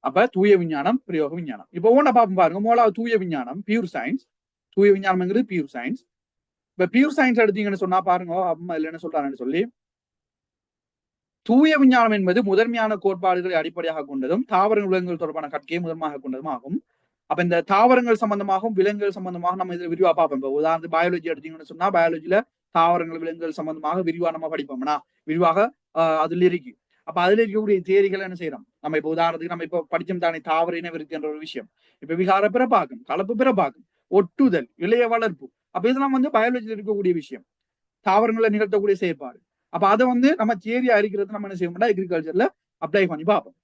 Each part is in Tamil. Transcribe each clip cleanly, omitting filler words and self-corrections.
அப்ப தூய விஞ்ஞானம் பிரயோக விஞ்ஞானம். இப்ப ஒவ்வொன்றா பார்ப்போம் பாருங்க. முதலாவது தூய விஞ்ஞானம், பியூர் சயின்ஸ். தூய விஞ்ஞானம்ங்கிறது பியூர் சயின்ஸ். இப்ப பியூர் சயின்ஸ் எடுத்தீங்கன்னு சொன்னா பாருங்க, அம்மா இல்ல என்ன சொல்றாங்கன்னு சொல்லி, தூய விஞ்ஞானம் என்பது முதன்மையான கோட்பாடுகளை அடிப்படையாக கொண்டதும் தாவரங்கள் விலங்குகள் தொடர்பான கற்கையை முதன்மையாக கொண்டதும் ஆகும். அப்ப இந்த தாவரங்கள் சம்பந்தமாகவும் விலங்குகள் சம்பந்தமாக நம்ம இதில் விரிவா பார்ப்போம். இப்போ உதாரணத்துக்கு பயாலஜி எடுத்தீங்கன்னு சொன்னா பயாலஜில தாவரங்கள் விலங்குகள் சம்பந்தமாக விரிவா நம்ம படிப்போம்னா விரிவாக அதுல இருக்கு. அப்ப அதுல இருக்கக்கூடிய தேரிகள் என்ன செய்யறோம், நம்ம இப்ப உதாரணத்துக்கு நம்ம இப்ப படிச்சோம் தானே தாவர இனவிருத்தி என்ற ஒரு விஷயம். இப்ப விகார பிறப்பாகும், கலப்பு பிறப்பாகும், ஒட்டுதல், இளைய வளர்ப்பு. அப்ப இதெல்லாம் வந்து பயாலஜியில் இருக்கக்கூடிய விஷயம், தாவரங்களை நிகழ்த்தக்கூடிய செயற்பாடு. அப்ப அதை வந்து நம்ம தியரி அறிக்கிறது நம்ம என்ன செய்ய அக்ரிகல்ச்சர்ல அப்ளை பண்ணி பார்ப்போம்.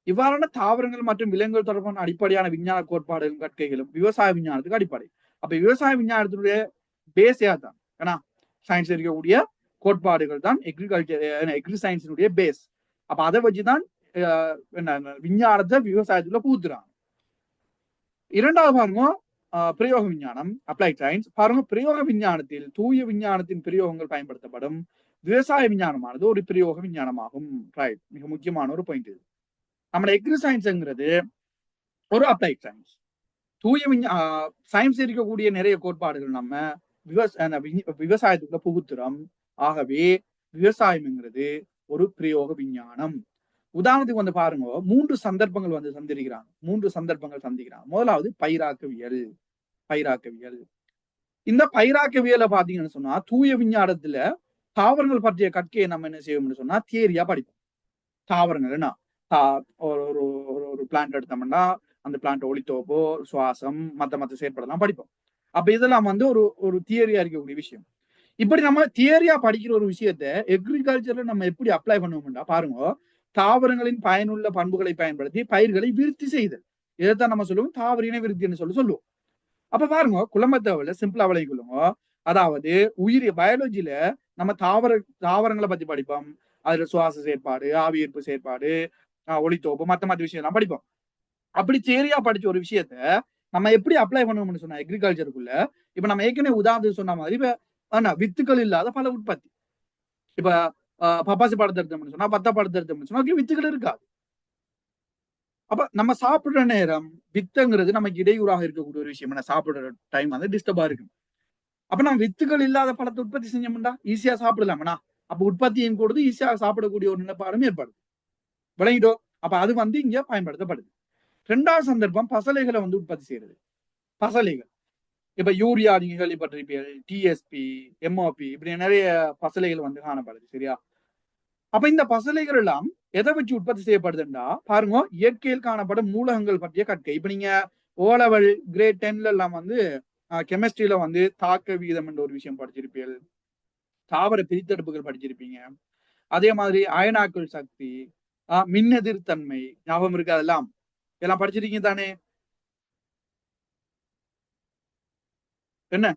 இவ்வாறான தாவரங்கள் மற்றும் விலங்குகள் தொடர்பான அடிப்படையான விஞ்ஞான கோட்பாடுகளும் கற்கைகளும் விவசாய விஞ்ஞானத்துக்கு அடிப்படை. அப்ப விவசாய விஞ்ஞானத்தினுடைய பேஸே தான் ஏன்னா சயின்ஸ் இருக்கக்கூடிய கோட்பாடுகள் தான் எக்ரி சயின்ஸினுடைய பேஸ். அப்ப அதை வச்சுதான் விஞ்ஞானத்தை விவசாயத்துல பூத்துறாங்க. இரண்டாவது பாருங்க பிரயோக விஞ்ஞானம், அப்ளைட் சயின்ஸ். பாருங்க, பிரயோக விஞ்ஞானத்தில் தூய விஞ்ஞானத்தின் பிரயோகங்கள் பயன்படுத்தப்படும். விவசாய விஞ்ஞானமானது ஒரு பிரயோக விஞ்ஞானமாகும். ரைட், மிக முக்கியமான ஒரு பாயிண்ட் இது. நம்ம எக்ரி சயின்ஸ்ங்கிறது ஒரு அப்ளைட் சயின்ஸ். தூய சயின்ஸ் இருக்கக்கூடிய நிறைய கோட்பாடுகள் நம்ம விவசாயத்துக்குள்ள புகுத்துறோம். ஆகவே விவசாயம்ங்கிறது ஒரு பிரயோக விஞ்ஞானம். உதாரணத்துக்கு வந்து பாருங்க, 3 சந்தர்ப்பங்கள் வந்து சந்திக்கிறாங்க. முதலாவது பயிராக்கவியல். இந்த பயிராக்கவியலை பாத்தீங்கன்னு சொன்னா தூய விஞ்ஞானத்துல தாவரங்கள் பற்றிய கற்கையை நம்ம என்ன செய்வோம்னு சொன்னா தியரியா படிப்போம். தாவரங்கள் என்ன ஒரு பிளான்ட் எடுத்தோம்னா அந்த பிளான்ட் ஒளித்தோப்போ சுவாசம் மத்த செயற்படலாம் படிப்போம். அப்ப இதெல்லாம் வந்து ஒரு தியரியா இருக்கக்கூடிய விஷயம். இப்படி நம்ம தியரியா படிக்கிற ஒரு விஷயத்த எக்ரிகல்ச்சர்ல நம்ம எப்படி அப்ளை பண்ணுவோம்டா பாருங்க, தாவரங்களின் பயனுள்ள பண்புகளை பயன்படுத்தி பயிர்களை விருத்தி செய்தல். இதைத்தான் நம்ம சொல்லுவோம் தாவர இன விருத்தின்னு சொல்லுவோம். அப்ப பாருங்க, குழம்பத்தவள சிம்பிளா விளைவிக்கொள்ளுங்க. அதாவது பயாலஜில நம்ம தாவரங்களை பத்தி படிப்போம். அதுல சுவாச செயற்பாடு, ஆவியீர்ப்பு செயற்பாடு, ஒளித்தோப்பு மத்த விஷயம் எல்லாம் படிப்போம். அப்படி தியரியா படிச்ச ஒரு விஷயத்த நம்ம எப்படி அப்ளை பண்ணுவோம்னு சொன்னா எக்ரிகல்ச்சருக்குள்ள, இப்ப நம்ம ஏற்கனவே உதாரணத்துக்கு சொன்ன மாதிரி இப்ப வித்துக்கள் இல்லாத பல உற்பத்தி. இப்ப பப்பாசி பழத்தை எடுத்தோம்னு சொன்னா பத்த பழத்தை எடுத்தோம்னு சொன்னா வித்துக்கள் இருக்காது. அப்ப நம்ம சாப்பிடுற நேரம் வித்துங்கிறது நமக்கு இடையூறாக இருக்கக்கூடிய ஒரு விஷயம். சாப்பிடுற டைம் வந்து டிஸ்டர்பா இருக்கு. அப்ப நம்ம வித்துக்கள் இல்லாத பழத்தை உற்பத்தி செஞ்சோம்னா ஈஸியா சாப்பிடலாமண்ணா. அப்ப உற்பத்தியும் கூடுது, ஈஸியா சாப்பிடக்கூடிய ஒரு நிலப்பாடும் ஏற்படுது. விளங்கிட்டோம். அப்ப அது வந்து இங்க பயன்படுத்தப்படுது. 2வது சந்தர்ப்பம் பசலைகளை வந்து உற்பத்தி செய்யறது. பசலைகள் இப்ப யூரியா நீங்க கேள்விப்பட்டிருப்பீர்கள், டிஎஸ்பி, எம்ஓபி இப்படி நிறைய பசலைகள் வந்து காணப்படுது. சரியா? அப்ப இந்த பசலைகள் எல்லாம் எதை வச்சு உற்பத்தி செய்யப்படுதுன்னா பாருங்க, இயற்கையில் காணப்படும் மூலகங்கள் பற்றிய கற்கை. இப்ப நீங்க ஓலெவல் கிரேட் 10ல எல்லாம் வந்து கெமிஸ்ட்ரியில வந்து தாக்க வீதம் என்ற ஒரு விஷயம் படிச்சிருப்பீர்கள், தாவர பிரித்தெடுப்புகள் படிச்சிருப்பீங்க. அதே மாதிரி அயனாக்கள் சக்தி, மின்னெதிர்த்தன்மை ஞாபகம் இருக்கு, அதெல்லாம் எல்லாம் படிச்சிருக்கீங்க தானே? என்ன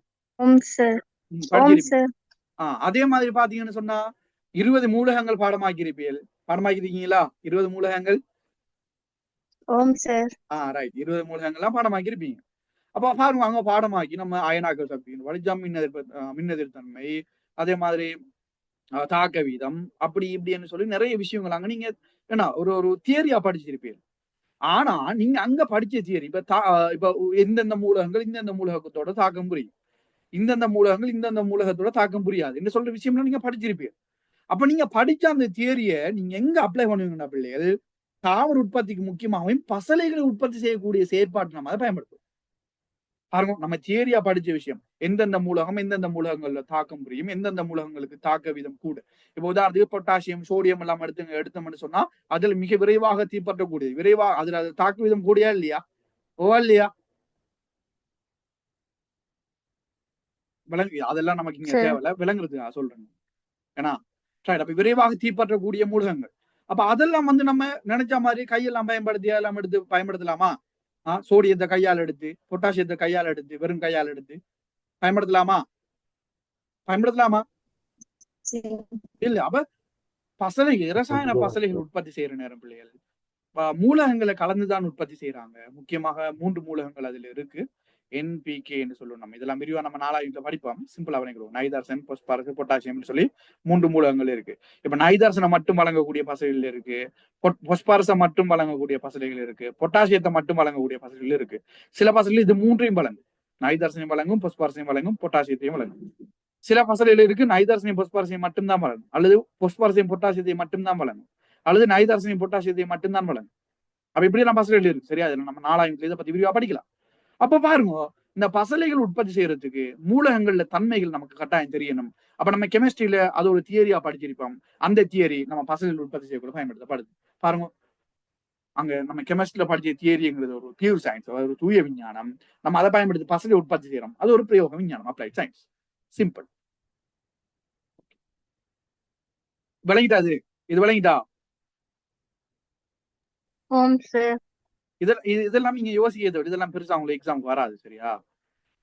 படிச்சிருப்பீங்க. அதே மாதிரி பாத்தீங்கன்னு சொன்னா 20 மூலகங்கள் பாடமாக்கிருக்கீங்களா? 20 மூலகங்கள். ரைட், 20 மூலகங்கள்லாம் பாடமாக்கிருப்பீங்க. அப்ப பாருங்க, அங்க பாடமாக்கி நம்ம அயனாக்கள் சக்தி படிச்சா மின்னெதிர்த்தன்மை, அதே மாதிரி தாக்க வீதம், அப்படி இப்படின்னு சொல்லி நிறைய விஷயங்கள் அங்க நீங்க என்ன ஒரு தியரியா படிச்சிருப்பீங்க. ஆனா நீங்க அங்க படிச்ச தியரி இப்ப எந்தெந்த மூலகங்கள் இந்தெந்த மூலகத்தோட தாக்கம் புரியும், இந்தெந்த மூலகங்கள் இந்தெந்த மூலகத்தோட தாக்கம் புரியாது என்று சொல்ற விஷயம்லாம் நீங்க படிச்சிருப்பீங்க. அப்ப நீங்க படிச்ச அந்த தியரியை நீங்க எங்க அப்ளை பண்ணுவீங்கன்னா பிள்ளைகள், தாவர உற்பத்திக்கு முக்கியமாகவும் பசலைகளை உற்பத்தி செய்யக்கூடிய செயற்பாட்டு நம்ம அதை பயன்படுத்தும். பாருங்க, நம்ம தியரியா படிச்ச விஷயம் எந்தெந்த மூலகம் எந்தெந்த மூலகங்கள்ல தாக்கம் புரியும், எந்தெந்த மூலகங்களுக்கு தாக்க வீதம் கூட. இப்ப உதாரணத்துக்கு பொட்டாசியம் சோடியம் எல்லாம் எடுத்தோம்னு சொன்னா அதில் மிக விரைவாக தீப்பற்றக்கூடியது, விரைவாக அதுல தாக்க வீதம் கூடியா இல்லையா? இல்லையா? விலங்கு அதெல்லாம் நமக்கு இங்க தேவையில்ல, விளங்குறது சொல்றேன். ஏன்னா அப்ப விரைவாக தீப்பற்றக்கூடிய மூலகங்கள். அப்ப அதெல்லாம் வந்து நம்ம நினைச்ச மாதிரி கையெல்லாம் பயன்படுத்தி எல்லாம் எடுத்து பயன்படுத்தலாமா? சோடியத்தை கையால் எடுத்து, பொட்டாசியத்தை கையால் எடுத்து, வெறும் கையால் எடுத்து பயன்படுத்தலாமா? இல்ல. அப்ப பசலைகள் ரசாயன பசலைகள் உற்பத்தி செய்யற நேரம் பிள்ளைகள் மூலகங்களை கலந்துதான் உற்பத்தி செய்யறாங்க. முக்கியமாக 3 மூலகங்கள் அதுல இருக்கு. என்பிகே என்று சொல்லுவோம். நம்ம இதெல்லாம் விரிவா நம்ம 4வது படிப்போம். சிம்பிளா விளங்கிடுவோம். நைதர்சன், பாஸ்பரஸ், பொட்டாசியம் சொல்லி 3 மூலகங்கள் இருக்கு. இப்ப நைதர்சனை மட்டும் வழங்கக்கூடிய பசைகள் இருக்கு, பொஸ்பாரஸை மட்டும் வழங்கக்கூடிய பசைகள் இருக்கு, பொட்டாசியத்தை மட்டும் வழங்கக்கூடிய பசைகள் இருக்கு. சில பசைகள் இது 3ஐயும் வழங்கும். நைதர்சனையும் வழங்கும், பொஸ்பாரஸையும் வழங்கும், பொட்டாசியத்தையும் வழங்கும். சில பசைகள் இருக்கு நைதர்சனையும் பொஸ்பாரஸையும் மட்டும்தான் வழங்கும், அல்லது பொஸ்பாரஸையும் பொட்டாசியத்தையும் மட்டும்தான் வழங்கும், அல்லது நைதர்சனையும் பொட்டாசியத்தையும் மட்டும்தான் வழங்கும். அப்ப இப்படி எல்லாம் பசைகள் இருக்கு. சரியா? நம்ம 4வது இதை பத்தி விரிவா படிக்கலாம். அப்ப பாருங்க, இந்த பசலைகள் உற்பத்தி செய்யறதுக்கு மூலகங்கள்ல தன்மைகள் நமக்கு கட்டாயம் தெரியணும். அப்ப நம்ம கெமிஸ்ட்ரியில அது ஒரு தியரியா படிச்சிருப்போம். அந்த தியரி நம்ம பசலைகள் உற்பத்தி செய்யக்கூட பயன்படுத்தப்படுது. பாருங்க, அங்க நம்ம கெமிஸ்ட்ரியில படிச்ச தியரிங்கிறது ஒரு பியூர் சயின்ஸ், ஒரு தூய விஞ்ஞானம். நம்ம அதை பயன்படுத்தி பசலை உற்பத்தி செய்யறோம். அது ஒரு பிரயோக விஞ்ஞானம், அப்ளைட் சயின்ஸ். சிம்பிள். விளங்கிட்டா? இது விளங்கிட்டா? இதெல்லாம் நீங்க யோசிக்கிறது இதெல்லாம் பெருசா உங்களுக்கு எக்ஸாமுக்கு வராது. சரியா?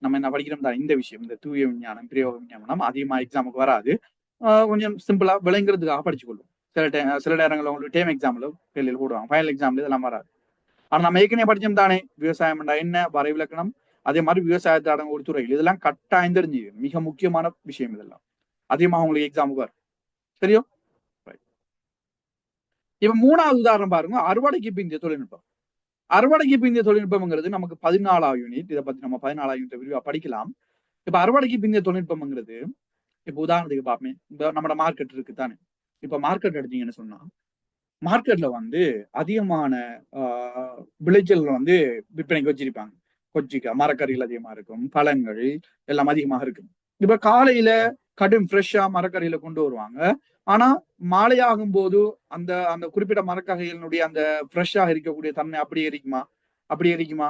நம்ம என்ன படிக்கிறோம் தான் இந்த விஷயம், இந்த தூய விஞ்ஞானம், பிரயோக விஞ்ஞானம் நம்ம அதிகமா எக்ஸாமுக்கு வராது. கொஞ்சம் சிம்பிளா விளங்குறதுக்காக படிச்சுக்கொள்ளும். சில நேரங்களில் உங்களுக்கு டேம் எக்ஸாம்ல கேள்வியில் போடுவாங்க, ஃபைனல் எக்ஸாம்ல இதெல்லாம் வராது. ஆனா நம்ம ஏற்கனவே படிச்சோம் தானே, விவசாயம் என்ன, வரைவிலக்கணம், அதே மாதிரி விவசாயத்தை அடங்க ஒரு துறைகள், இதெல்லாம் கட்டாயம் தெரிஞ்சு மிக முக்கியமான விஷயம். இதெல்லாம் அதிகமாக உங்களுக்கு எக்ஸாமுக்கு வரும். சரியா? இப்ப 3வது உதாரணம் பாருங்க, அறுவடைக்கு பிந்திய தொழில்நுட்பம். அறுவடைக்கு பிந்திய தொழில்நுட்பம்ங்கிறது நமக்கு 14வது யூனிட். இதை பத்தி நம்ம 14வது யூனிட் விரிவா படிக்கலாம். இப்ப அறுவடைக்கு பிந்திய தொழில்நுட்பம்ங்கிறது, இப்ப உதாரணத்துக்கு பார்ப்போமே, இந்த நம்ம மார்க்கெட் இருக்கு தானே. இப்ப மார்க்கெட் எடுத்தீங்கன்னு சொன்னா, மார்க்கெட்ல அதிகமான விளைச்சல்கள் விற்பனைக்கு வச்சிருப்பாங்க. கொச்சிக்காய், மரக்கறிகள் அதிகமா இருக்கும், பழங்கள் எல்லாம் அதிகமாக இருக்கும். இப்ப காலையில கடும் ஃப்ரெஷ்ஷா மரக்கறியில கொண்டு வருவாங்க. ஆனா மாலையாகும் போது அந்த அந்த குறிப்பிட்ட மரக்கறிகளினுடைய அந்த ஃப்ரெஷ்ஷாக இருக்கக்கூடிய தன்மை அப்படியே இருக்குமா? அப்படியே இருக்குமா?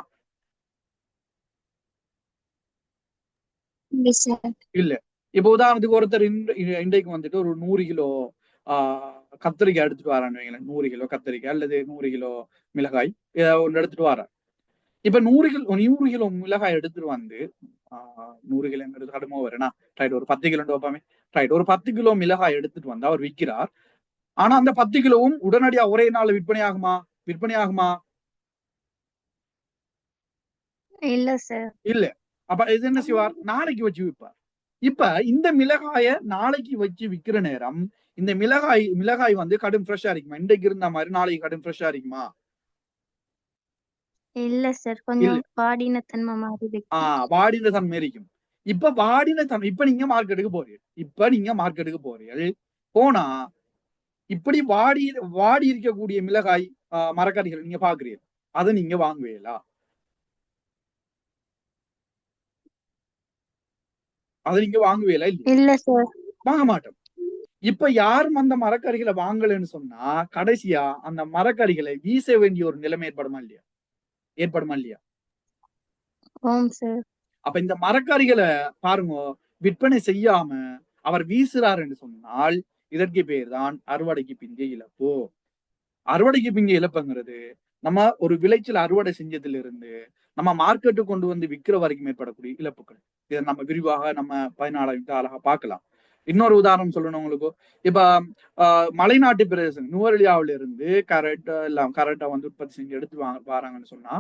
இல்ல. இப்ப உதாரணத்துக்கு ஒருத்தர் இன்றைக்கு ஒரு 100 கிலோ கத்திரிக்காய் எடுத்துட்டு வரான்னு வைங்களேன். 100 கிலோ கத்திரிக்காய் அல்லது 100 கிலோ மிளகாய் ஏதாவது ஒன்று எடுத்துட்டு வரார். இப்ப 100 கிலோ மிளகாய் எடுத்துட்டு 100 கிலோங்கிறது கடுமோ வரும்னா, ரைட், ஒரு 10 கிலோ வைப்பாமே, ரைட், ஒரு 10 கிலோ மிளகாய் எடுத்துட்டு வந்து அவர் விற்கிறார். ஆனா அந்த 10 கிலோவும் உடனடியா ஒரே நாள் விற்பனை ஆகுமா? விற்பனை ஆகுமா? இல்ல சார். இல்ல. அப்ப இது என்ன செய்வார்? நாளைக்கு வச்சு விற்பார். இப்ப இந்த மிளகாய நாளைக்கு வச்சு விக்கிற நேரம், இந்த மிளகாய் கடும் ஃப்ரெஷ்ஷா இருக்குமா? இன்றைக்கு இருந்த மாதிரி நாளைக்கு கடும் ஃப்ரெஷ்ஷா இருக்குமா? இல்ல சார், கொஞ்சம் வாடின தன்மை மாதிரி இருக்கு. வாடின தன்மை இருக்கும். இப்ப வாடின தன்மை, இப்ப நீங்க மார்க்கெட்டுக்கு போறீர்கள். போனா இப்படி வாடி இருக்கக்கூடிய மிளகாய் மரக்கறிகள் நீங்க பாக்குறீங்க, அதை நீங்க வாங்குவீங்களா? அதை நீங்க வாங்குவீங்களா? இல்ல சார், வாங்க மாட்டோம். இப்ப யாரும் அந்த மரக்கறிகளை வாங்கலன்னு சொன்னா, கடைசியா அந்த மரக்கறிகளை வீச வேண்டிய ஒரு நிலைமை ஏற்படுமா இல்லையா? அப்ப இந்த மரக்கறிகளை பாருங்க, விற்பனை செய்யாம அவர் வீசுறார் என்று சொன்னால், இதற்கு பேர் தான் அறுவடைக்கு பிந்தைய இழப்பு. அறுவடைக்கு பிந்தைய இழப்புங்கிறது நம்ம ஒரு விளைச்சல் அறுவடை செஞ்சதிலிருந்து நம்ம மார்க்கெட்டுக்கு கொண்டு வந்து விற்கிற வரைக்கும் ஏற்படக்கூடிய இழப்புகள். இதை நம்ம விரிவாக நம்ம 14வது அழகா பார்க்கலாம். இன்னொரு உதாரணம் சொல்லணும் உங்களுக்கு. இப்ப மலைநாட்டு பிரதேசம் நுவரெலியாவில இருந்து கரெக்டா உற்பத்தி செஞ்சு எடுத்து வராங்கன்னு சொன்னா,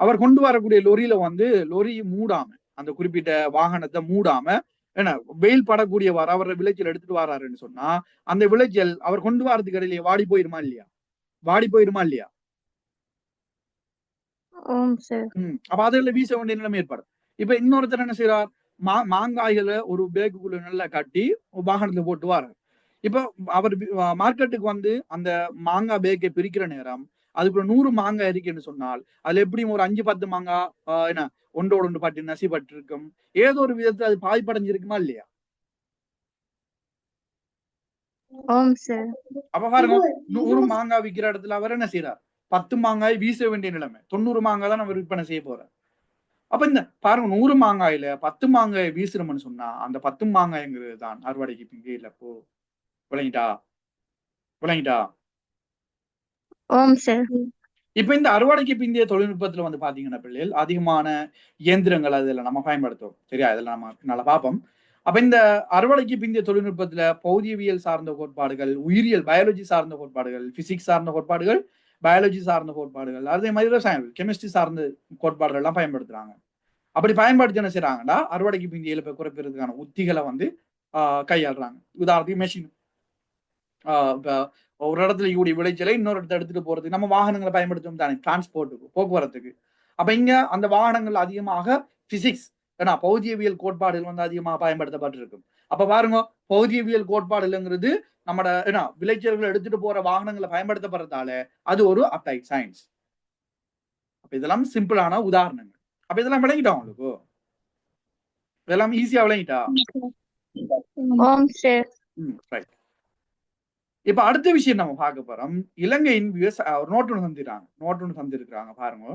அவர் கொண்டு வரக்கூடிய லொரி மூடாம, அந்த குறிப்பிட்ட வாகனத்தை மூடாம, ஏன்னா வெயில் படக்கூடிய அவர் விளைச்சல் எடுத்துட்டு வராருன்னு சொன்னா, அந்த விளைச்சல் அவர் கொண்டு வரதுக்கு இடையிலேயே வாடி போயிருமா இல்லையா? அப்ப அதுல வீச வேண்டிய நிலைமை ஏற்படும். இப்ப இன்னொருத்தர் என்ன செய்யறார்? மாங்காய்களை ஒரு பேக்குக்குள்ள நல்லா கட்டி வாகனத்துல போட்டு வரார். இப்ப அவர் மார்க்கெட்டுக்கு அந்த மாங்காய் பேக்கை பிரிக்கிற நேரம் அதுக்குள்ள 100 மாங்காய் இருக்குன்னு சொன்னால், அதுல எப்படியும் ஒரு 5-10 மாங்காய் என்ன ஒன்றோடு ஒன்று பட்டு நசிப்பட்டு இருக்கும். ஏதோ ஒரு விதத்துல அது பாதிப்படைஞ்சிருக்குமா இல்லையா? அப்ப பாருங்க, 100 மாங்காய் விற்கிற இடத்துல அவர் என்ன செய்யறார்? 10 மாங்காய் வீச வேண்டிய நிலைமை. 90 மாங்காய் தான் அவர் விற்பனை செய்ய போறார். அப்ப இந்த பாருங்க, 100 மாங்காயில 10 மாங்காய் வீசுறோம்னு சொன்னா, அந்த 10 மாங்காய்ங்கிறது தான் அறுவடைக்கு பிந்தைய இழப்பு. விளங்கிட்டா? இப்ப இந்த அறுவடைக்கு பிந்தைய தொழில்நுட்பத்துல பாத்தீங்கன்னா பிள்ளைகள் அதிகமான இயந்திரங்கள் அதுல நம்ம பயன்படுத்துவோம். சரியா? இதெல்லாம் நம்ம நல்லா பார்ப்போம். அப்ப இந்த அறுவடைக்கு பிந்தைய தொழில்நுட்பத்துல பௌதியவியல் சார்ந்த கோட்பாடுகள், உயிரியல் பயாலஜி சார்ந்த கோட்பாடுகள், பிசிக்ஸ் சார்ந்த கோட்பாடுகள், பயாலஜி சார்ந்த கோட்பாடுகள், அதே மாதிரி ரசாயனம் கெமிஸ்ட்ரி சார்ந்த கோட்பாடுகள் எல்லாம் பயன்படுத்துறாங்க. அப்படி பயன்படுத்தி என்ன செய்யறாங்கன்னா அறுவடைக்கு பிந்தைய இழப்பை குறைப்பதற்கான உத்திகளை வந்து கையாளுறாங்க. உதாரணத்துக்கு மெஷின், ஒரு இடத்துல கூடிய விளைச்சலை இன்னொரு இடத்த எடுத்துட்டு போறதுக்கு நம்ம வாகனங்களை பயன்படுத்தும் தானே, டிரான்ஸ்போர்ட்டுக்கு, போக்குவரத்துக்கு. அப்ப இங்க அந்த வாகனங்கள் அதிகமாக பிசிக்ஸ், ஏன்னா பௌதியவியல் கோட்பாடுகள் வந்து அதிகமாக பயன்படுத்தப்பட்டிருக்கும். அப்ப பாருங்க, பௌதியவியல் கோட்பாடுங்கிறது நம்மட என்ன விளைச்சல்களை எடுத்துட்டு போற வாகனங்களை பயன்படுத்தப்படுறதால அது ஒரு அப்ளைட் சயின்ஸ். அப்ப இதெல்லாம் சிம்பிளான உதாரணங்கள். அப்ப இதெல்லாம் விளங்கிட்டா உங்களுக்கு? இதெல்லாம் ஈஸியா விளங்கிட்டா? ரைட். இப்ப அடுத்த விஷயம் நம்ம பார்க்க போறோம். இலங்கையின் ஒரு நோட் ஒன்று தந்திருக்கிறாங்க பாருங்க.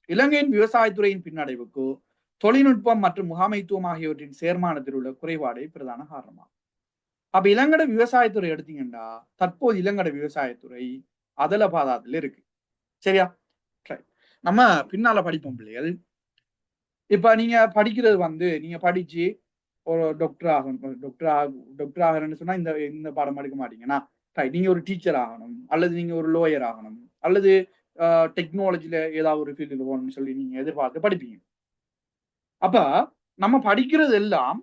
இலங்கையின் விவசாயத்துறையின் பின்னடைவுக்கு தொழில்நுட்பம் மற்றும் முகாமைத்துவம் ஆகியவற்றின் சேர்மானத்தில் உள்ள குறைபாடே பிரதான காரணமா. அப்ப இலங்கட விவசாயத்துறை எடுத்தீங்கன்னா தற்போது இலங்கட விவசாயத்துறை அதல பாதாத்துல இருக்கு. சரியா? நம்ம பின்னால படிப்போம் பிள்ளைகள். இப்ப நீங்க படிக்கிறது வந்து நீங்க படிச்சு ஒரு டாக்டர் ஆகணும்னு சொன்னா இந்த பாடம் எடுக்க மாட்டீங்கன்னா நீங்க ஒரு டீச்சர் ஆகணும், அல்லது நீங்க ஒரு லோயர் ஆகணும், அல்லது டெக்னாலஜில ஏதாவது ஒரு ஃபீல்டில் போகணும்னு சொல்லி நீங்க எதிர்பார்த்து படிப்பீங்க. அப்ப நம்ம படிக்கிறது எல்லாம்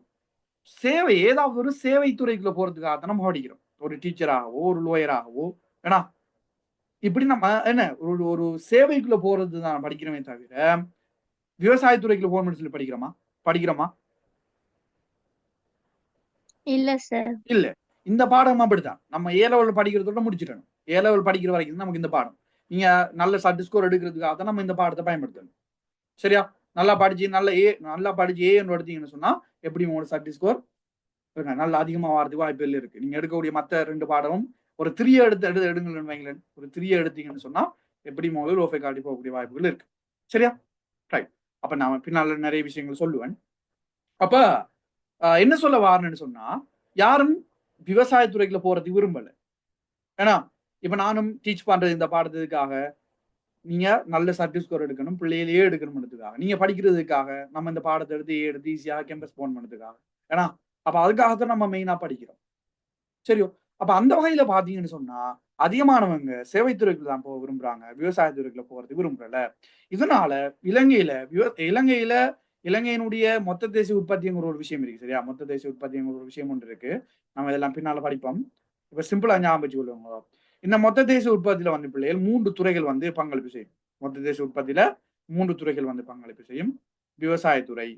ஏதாவது ஒரு சேவை துறைக்குள்ள போறதுக்காக தான் நம்ம படிக்கிறோம். ஒரு டீச்சராகவோ ஒரு லோயராகவோ, ஏன்னா இப்படி நம்ம என்ன ஒரு சேவைக்குள்ள போறது தான் படிக்கிறோமே தவிர விவசாயத்துறைக்குள்ள போகணும்னு சொல்லி படிக்கிறோமா? இல்ல சார். இல்ல. இந்த பாடம் அப்படித்தான். நம்ம ஏ லெவல் படிக்கிறதோட முடிச்சிடணும். ஏ லெவல் படிக்கிற வரைக்கும் நமக்கு இந்த பாடம். நீங்க நல்ல சர்ட் ஸ்கோர் எடுக்கிறதுக்காக தான் நம்ம இந்த பாடத்தை பயன்படுத்தணும். சரியா? நல்லா படிச்சு ஏ எடுத்தீங்கன்னு சொன்னா எப்படி உங்களோட சர்ட் ஸ்கோர் நல்லா அதிகமா வரதுக்கு வாய்ப்புகள் இருக்கு. நீங்க எடுக்கக்கூடிய மற்ற 2 பாடமும் ஒரு 3 எடுங்கன்னு வைங்களேன். ஒரு 3 எடுத்தீங்கன்னு சொன்னா எப்படி முதல் ஓஃபை காட்டி போகக்கூடிய வாய்ப்புகள் இருக்கு. சரியா? ரைட். அப்ப நான் பின்னால நிறைய விஷயங்கள் சொல்லுவேன். அப்ப என்ன சொல்ல வாரேன்னு சொன்னா, யாரும் விவசாயத்துறைக்குள்ள போறதுக்கு விரும்பல. ஏன்னா இப்ப நானும் டீச் பண்றது இந்த பாடத்துக்காக நீங்க நல்ல சர்டிஃபிகேட் ஸ்கோர் எடுக்கணும், பிள்ளையிலேயே எடுக்கணும்ன்றதுக்காக, நீங்க படிக்கிறதுக்காக நம்ம இந்த பாடத்தை எடுத்து ஈஸியாக கேம்பஸ் போன் பண்ணதுக்காக. ஏன்னா அப்ப அதுக்காகத்தான் நம்ம மெயினா படிக்கிறோம். சரியோ? அப்ப அந்த வகையில பாத்தீங்கன்னு சொன்னா அதிகமானவங்க சேவைத்துறைக்குள்ள தான் போக விரும்புறாங்க, விவசாயத்துறைக்குள்ள போறது விரும்புறல. இதனால இலங்கையினுடைய மொத்த தேசிய உற்பத்திங்கிற ஒரு விஷயம் இருக்கு. சரியா? மொத்த தேசிய உற்பத்திங்கிற ஒரு விஷயம் ஒன்று இருக்கு. நம்ம இதெல்லாம் பின்னால படிப்போம். இப்ப சிம்பிளா ஞாபகம் வச்சுக்கொள்ளுங்க. இந்த மொத்த தேசிய உற்பத்தியில வந்து பிள்ளைகள் 3 துறைகள் வந்து பங்களிப்பு செய்யும். மொத்த தேசிய உற்பத்தியில 3 துறைகள் வந்து பங்களிப்பு செய்யும். விவசாயத்துறை,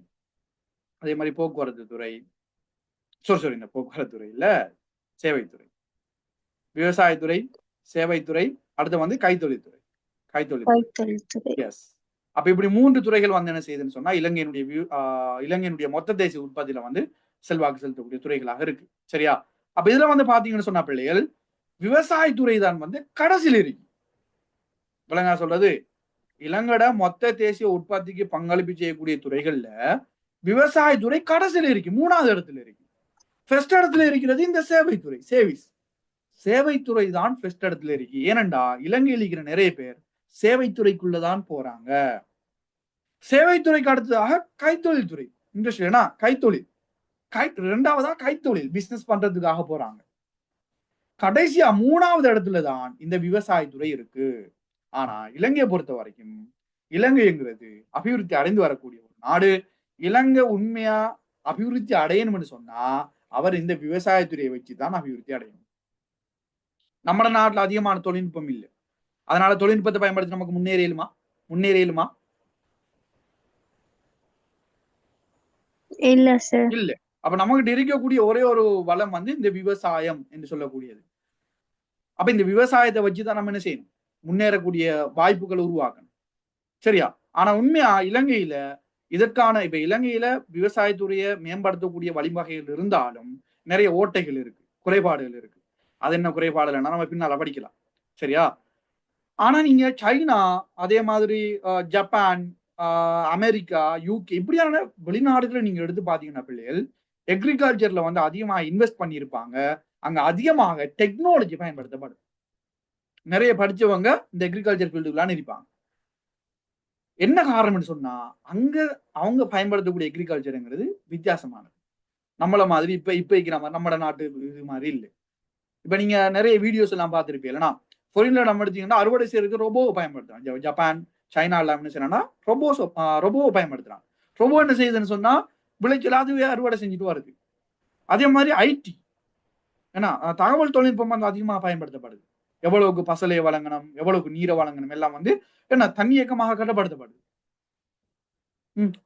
அதே மாதிரி போக்குவரத்து துறை, இந்த போக்குவரத்து துறை இல்ல, சேவைத்துறை. விவசாயத்துறை, சேவைத்துறை, அடுத்து வந்து கைத்தொழில்துறை. எஸ். அப்ப இப்படி 3 துறைகள் வந்து என்ன செய்யுதுன்னு சொன்னா இலங்கையினுடைய மொத்த தேசிய உற்பத்தியில வந்து செல்வாக்கு செலுத்தக்கூடிய துறைகளாக இருக்கு. சரியா? அப்ப இதுல வந்து பாத்தீங்கன்னு சொன்னா பிள்ளைகள் விவசாயத்துறை தான் வந்து கடைசியில் இருக்கு. விளங்கா சொல்றது? இலங்கட மொத்த தேசிய உற்பத்திக்கு பங்களிப்பு செய்யக்கூடிய துறைகள்ல விவசாயத்துறை கடைசியில் இருக்கு, 3வது இடத்துல இருக்கு. ஃபர்ஸ்ட் இடத்துல இருக்கிறது இந்த சேவைத்துறை, சேவைத்துறை தான் ஃபர்ஸ்ட் இடத்துல இருக்கு. ஏனண்டா இலங்கையில் இருக்கிற நிறைய பேர் சேவைத்துறைக்குள்ளதான் போறாங்க. சேவைத்துறைக்கு அடுத்ததாக கைத்தொழில் துறை, இண்டஸ்ட்ரி, கைத்தொழில், 2வதா கைத்தொழில் பிசினஸ் பண்றதுக்காக போறாங்க. கடைசியா 3வது இடத்துல தான் இந்த விவசாயத்துறை இருக்கு. ஆனா இலங்கையை பொறுத்த வரைக்கும் இலங்கைங்கிறது அபிவிருத்தி அடைந்து வரக்கூடிய ஒரு நாடு. இலங்கை உண்மையா அபிவிருத்தி அடையணும்னு சொன்னா அவர் இந்த விவசாயத்துறையை வச்சுதான் அபிவிருத்தி அடையணும். நம்ம நாட்டுல அதிகமான தொழில்நுட்பம் இல்லை. அதனால தொழில்நுட்பத்தை பயன்படுத்தி நமக்கு முன்னேறியலுமா? இல்ல சார். இல்ல. அப்ப நமக்கு இருக்கக்கூடிய ஒரே ஒரு வளம் வந்து இந்த விவசாயம் என்று சொல்லக்கூடியது. அப்ப இந்த விவசாயத்தை வச்சுதான் நம்ம என்ன செய்யணும், முன்னேறக்கூடிய வாய்ப்புகளை உருவாக்கணும். சரியா? ஆனா உண்மையா இலங்கையில இப்ப இலங்கையில விவசாயத்துறையை மேம்படுத்தக்கூடிய வழிவகைகள் இருந்தாலும் நிறைய ஓட்டைகள் இருக்கு, குறைபாடுகள் இருக்கு. அது என்ன குறைபாடுகள்னா நம்ம பின்னால படிக்கலாம். சரியா? ஆனா நீங்க சைனா, அதே மாதிரி ஜப்பான், அமெரிக்கா, யூகே இப்படியான வெளிநாடுகளை நீங்க எடுத்து பாத்தீங்கன்னா பிள்ளைகள் எக்ரிகல்ச்சர்ல வந்து அதிகமா இன்வெஸ்ட் பண்ணியிருப்பாங்க. அங்க அதிகமாக டெக்னாலஜி பயன்படுத்தப்படும். நிறைய படிச்சவங்க இந்த எக்ரிகல்ச்சர் ஃபீல்டுக்குள்ளான இருப்பாங்க. என்ன காரணம்னு சொன்னா அங்க அவங்க பயன்படுத்தக்கூடிய எக்ரிகல்ச்சருங்கிறது வித்தியாசமானது. நம்மள மாதிரி இப்ப இருக்கிற மாதிரி நம்ம நாட்டு இது மாதிரி இல்லை. இப்ப நீங்க நிறைய வீடியோஸ் எல்லாம் பார்த்திருப்பீங்க. ஃபாரின்ல நம்ம எடுத்தீங்கன்னா அறுவடை செய்யறதுக்கு ரொபோவை பயன்படுத்துறாங்க. ஜப்பான், சைனா எல்லாம் என்ன செய்யறாங்கன்னா ரொபோவை பயன்படுத்துறாங்க. ரொம்ப என்ன செய்யுதுன்னு சொன்னா விளைச்சல் அதுவே அறுவடை செஞ்சுட்டு வருது. அதே மாதிரி ஐடி, ஏன்னா தகவல் தொழில்நுட்பம் வந்து அதிகமாக பயன்படுத்தப்படுது. எவ்வளவுக்கு பசலையை வழங்கணும், எவ்வளவுக்கு நீரை வழங்கணும் எல்லாம் வந்து என்ன தன்னியக்கமாக கட்டுப்படுத்தப்படுது.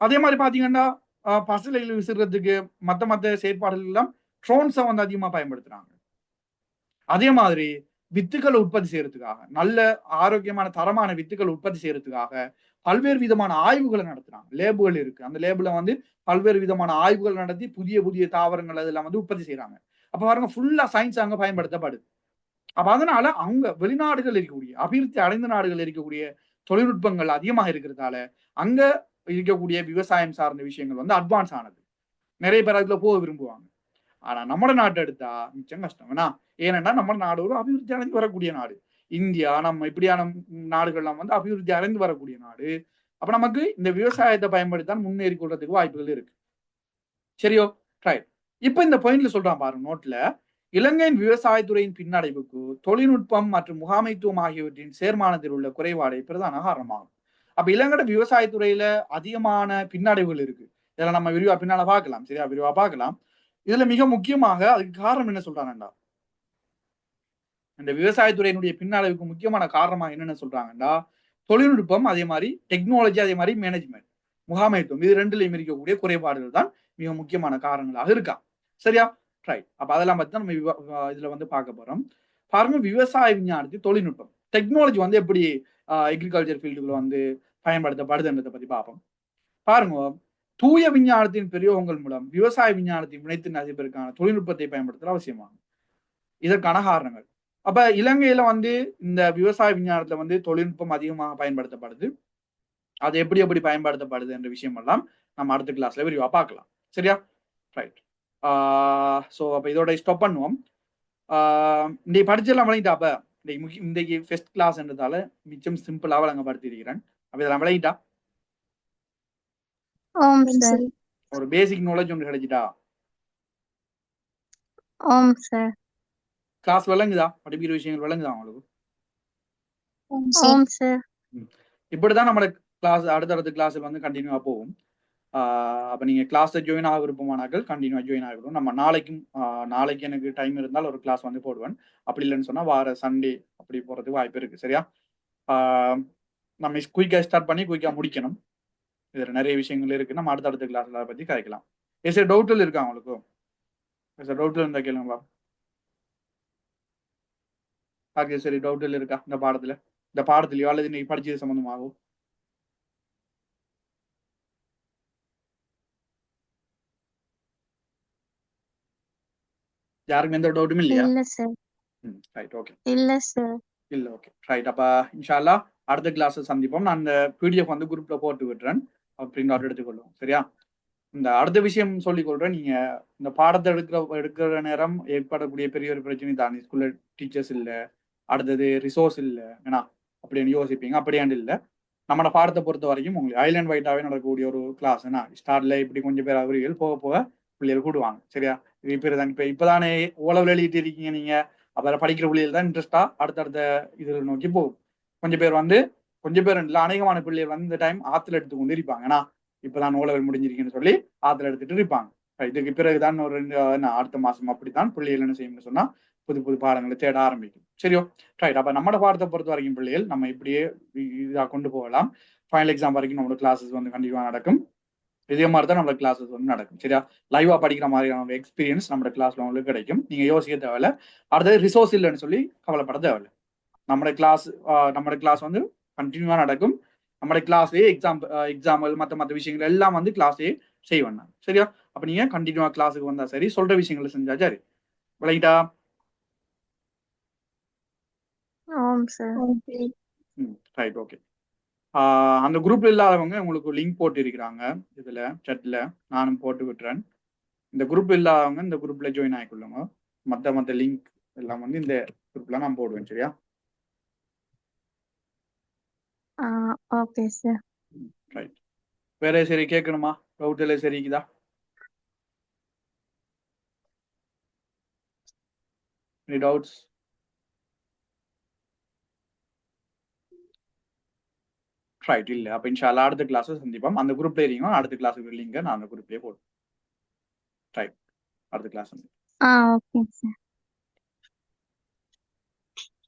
அதே மாதிரி பாத்தீங்கன்னா பசலையில் விசிறதுக்கு மத்த செயற்பாடுகள் எல்லாம் ட்ரோன்ஸை வந்து அதிகமா பயன்படுத்துறாங்க. அதே மாதிரி வித்துக்களை உற்பத்தி செய்யறதுக்காக, நல்ல ஆரோக்கியமான தரமான வித்துக்கள் உற்பத்தி செய்யறதுக்காக பல்வேறு விதமான ஆய்வுகளை நடத்துறாங்க. லேபுகள் இருக்கு. அந்த லேபுல வந்து பல்வேறு விதமான ஆய்வுகள் நடத்தி புதிய புதிய தாவரங்கள் அதெல்லாம் வந்து உற்பத்தி செய்யறாங்க. அப்ப பாருங்க, ஃபுல்லா சயின்ஸ் அங்க பயன்படுத்தப்படுது. அப்ப அதனால அங்க வெளிநாடுகள் இருக்கக்கூடிய அபிவிருத்தி அடைந்த நாடுகள் இருக்கக்கூடிய தொழில்நுட்பங்கள் அதிகமாக இருக்கிறதால அங்க இருக்கக்கூடிய விவசாயம் சார்ந்த விஷயங்கள் வந்து அட்வான்ஸ் ஆனது. நிறைய பேர் அதுல போக விரும்புவாங்க. ஆனா நம்ம நாட்டை எடுத்தா மிச்சம் கஷ்டம். ஏன்னா நம்ம நாடு ஒரு அபிவிருத்தி அடைந்து வரக்கூடிய நாடு. இந்தியா, நம்ம இப்படியான நாடுகள்லாம் வந்து அபிவிருத்தி அடைந்து வரக்கூடிய நாடு. அப்ப நமக்கு இந்த விவசாயத்தை பயன்படுத்தான் முன்னேறி கொள்றதுக்கு வாய்ப்புகள் இருக்கு. சரியோ, ரைட். இப்ப இந்த பாயிண்ட்ல சொல்றான் பாருங்க நோட்ல, இலங்கையின் விவசாயத்துறையின் பின்னடைவுக்கு தொழில்நுட்பம் மற்றும் முகாமைத்துவம் ஆகியவற்றின் சேர்மானத்தில் உள்ள குறைபாடை பிரதான காரணமாகும். அப்ப இலங்கை விவசாயத்துறையில அதிகமான பின்னடைவுகள் இருக்கு. இதெல்லாம் நம்ம விரிவா பின்னால பார்க்கலாம். சரியா, விரிவா பார்க்கலாம். இதுல மிக முக்கியமாக அதுக்கு காரணம் என்ன சொல்றாங்கடா, இந்த விவசாயத்துறையினுடைய பின்னடைவுக்கு முக்கியமான காரணமா என்னென்ன சொல்றாங்கடா, தொழில்நுட்பம், அதே மாதிரி டெக்னாலஜி, அதே மாதிரி மேனேஜ்மெண்ட், முகாமைத்துவம், இது ரெண்டுலையும் இருக்கக்கூடிய குறைபாடுகள் தான் மிக முக்கியமான காரணங்களாக இருக்கா. சரியா, ரைட். அப்ப அதெல்லாம் பத்தி தான் நம்ம இதுல வந்து பார்க்க போறோம். பாருங்க, விவசாய விஞ்ஞானத்தில் தொழில்நுட்பம், டெக்னாலஜி வந்து எப்படி அக்ரிகல்ச்சர் ஃபீல்டுல வந்து பயன்படுத்தப்படுதுன்றதை பத்தி பார்ப்போம். பாருங்க, தூய விஞ்ஞானத்தின் பிரயோகங்கள் மூலம் விவசாய விஞ்ஞானத்தின் வினைத்தின் அதிபருக்கான தொழில்நுட்பத்தை பயன்படுத்தல் அவசியமாகும். இதற்கான காரணங்கள், அப்ப இலங்கையில வந்து இந்த விவசாய விஞ்ஞானத்துல வந்து தொழில்நுட்பம் அதிகமாக பயன்படுத்தப்படுது. அது எப்படி எப்படி பயன்படுத்தப்படுது என்ற விஷயம் எல்லாம் நம்ம அடுத்த கிளாஸ்ல விரிவா பார்க்கலாம். சரியா, ரைட். ஸோ அப்ப இதோட ஸ்டாப் பண்ணுவோம். நீ படிச்செல்லாம் விளங்கிட்டா? அப்ப இன்றைக்கு ஃபர்ஸ்ட் கிளாஸ்ன்றதால மிச்சம் சிம்பிளா வழங்கப்படுத்திருக்கிறேன். அப்ப இதெல்லாம் விளங்கிட்டா? ஆம் சார். ஒரு பேசிக் நாலேஜ் ஒன்று கிடைச்சிட்டா? ஆம் சார். கிளாஸ் விளங்குதா? படிக்கிற விஷயங்கள் விளங்குதா உங்களுக்கு? ஆம் சார். இப்படிதான் நம்ம கிளாஸ் அடுத்தடுத்த கிளாஸில் வந்து கண்டினியூவா போகும். அப்ப நீங்க கிளாஸ்ல ஜாயின் ஆக விருப்பமானாக்கள் கண்டினியூவா ஜாயின் ஆகிடும். நம்ம நாளைக்கு எனக்கு டைம் இருந்தால் ஒரு கிளாஸ் வந்து போடுவேன். அப்படி இல்லைன்னு சொன்னா வார சண்டே அப்படி போறதுக்கு வாய்ப்பு இருக்கு. சரியா, நம்ம குயிக்கா ஸ்டார்ட் பண்ணி குயிக்கா முடிக்கணும். இதுல நிறைய விஷயங்கள் இருக்கு. நம்ம அடுத்தடுத்த கிளாஸ்ல அதை பத்தி கதைக்கலாம். எஸ் டவுட்ல இருக்கா உங்களுக்கு? எஸ் டவுட்ல இருந்தா கேளுங்களா? ஓகே, சரி. டவுட்ல இருக்கா இந்த பாடத்துலயோ அல்லது இன்னைக்கு படிச்சது சம்பந்தமாகும்? யாருக்கும் எந்த டவுட்டும் இல்லையா? இல்ல சார். Right, okay. இல்ல சார். இல்ல, ஓகே, ரைட். அப்ப இன்ஷா அல்லாஹ் அடுத்த கிளாஸ் சந்திப்போம். நான் அந்த பிடிஎஃப் வந்து குரூப்ல போட்டு விட்டுறேன். பிரிண்ட் அவுட் எடுத்துக்கொள்ளும். சரியா, இந்த அடுத்த விஷயம் சொல்லிக் கொள்றேன். நீங்க இந்த பாடத்தை எடுக்கிற நேரம் ஏற்படக்கூடிய பெரிய ஒரு பிரச்சனை தான், ஸ்கூல்ல டீச்சர்ஸ் இல்ல, அடுத்தது ரிசோர்ஸ் இல்ல, ஏன்னா அப்படின்னு யோசிப்பீங்க. அப்படியாண்டு இல்ல, நம்ம பாடத்தை பொறுத்த வரைக்கும் உங்களுக்கு ஐலண்ட் வைட்டாவே நடக்கக்கூடிய ஒரு கிளாஸ். ஏன்னா ஸ்டார்ட்ல இப்படி கொஞ்சம் பேர் அவர்கள் போக போக பிள்ளைகள் கூடுவாங்க. சரியா, இப்பதானே ஓலவில் எழுதிட்டு இருக்கீங்க நீங்க. அப்புறம் படிக்கிற பிள்ளைகள் தான் இன்ட்ரெஸ்டா அடுத்தடுத்த இதுல நோக்கி போகும். கொஞ்சம் பேர் இல்லை, அநேகமான பிள்ளைகள் வந்து இந்த டைம் ஆத்துல எடுத்து கொண்டு இருப்பாங்க. ஏன்னா இப்பதான் ஓலவில் முடிஞ்சிருக்குன்னு சொல்லி ஆத்துல எடுத்துட்டு இருப்பாங்க. இதுக்கு பிறகுதான் ஒரு அடுத்த மாசம் அப்படித்தான் பிள்ளைகள் என்ன செய்யணும்னு சொன்னா புது புது பாடங்களை தேட ஆரம்பிக்கும். சரியோ, ரைட். அப்ப நம்ம பாடத்தை பொறுத்த வரைக்கும் பிள்ளைகள் நம்ம இப்படியே இதா கொண்டு போகலாம். ஃபைனல் எக்ஸாம் வரைக்கும் நம்மளோட கிளாஸஸ் வந்து கண்டிப்பா நடக்கும். இதே மாதிரி தான் நம்ம கிளாஸஸ் வந்து நடக்கும். சரியா, லைவா படிக்கிற மாதிரியான எக்ஸ்பீரியன்ஸ் நம்ம கிளாஸ்ல உங்களுக்கு கிடைக்கும். நீங்க யோசிக்க தேவையில்ல. அடுத்தது ரிசோர்ஸ் இல்லைன்னு சொல்லி கவலைப்பட தேவையில்லை. நம்ம கிளாஸ் வந்து கண்டினியூவா நடக்கும். நம்ம கிளாஸ்லயே எக்ஸாம்பிள் மற்ற விஷயங்கள் எல்லாம் வந்து கிளாஸ்லயே செய்வேன் நான். சரியா, அப்ப நீங்க கண்டினியூவா கிளாஸுக்கு வந்தா சரி, சொல்ற விஷயங்களை செஞ்சா சரி. விளங்கிட்டா? ஆம் சார். Right, okay. அந்த குரூப்ல இல்லாதவங்க உங்களுக்கு லிங்க் போட்டு இருக்கிறாங்க இதுல சட்ல, நானும் போட்டு விட்டுறேன். இந்த குரூப் இல்லாதவங்க இந்த குரூப்ல ஜாயின் ஆகிக்கொள்ளுங்க. மற்ற லிங்க் எல்லாம் வந்து இந்த குரூப்ல நான் போடுவேன். சரியா, ஓகே சார். ரைட். வேற சரி கேட்கணுமா? டவுட் எல்லாம் சரிக்குதா? Any doubts? ரைட் இல்ல அப்ப இன்ஷால்லா அடுத்த கிளாஸ் சந்திப்போம். அந்த குரூப்ல இருக்கீங்க, அடுத்த கிளாஸுக்கு லிங்க் நான் அந்த குரூப்லயே போடுறேன். ரைட் அடுத்த கிளாஸ் ஆ ஓகே சார்.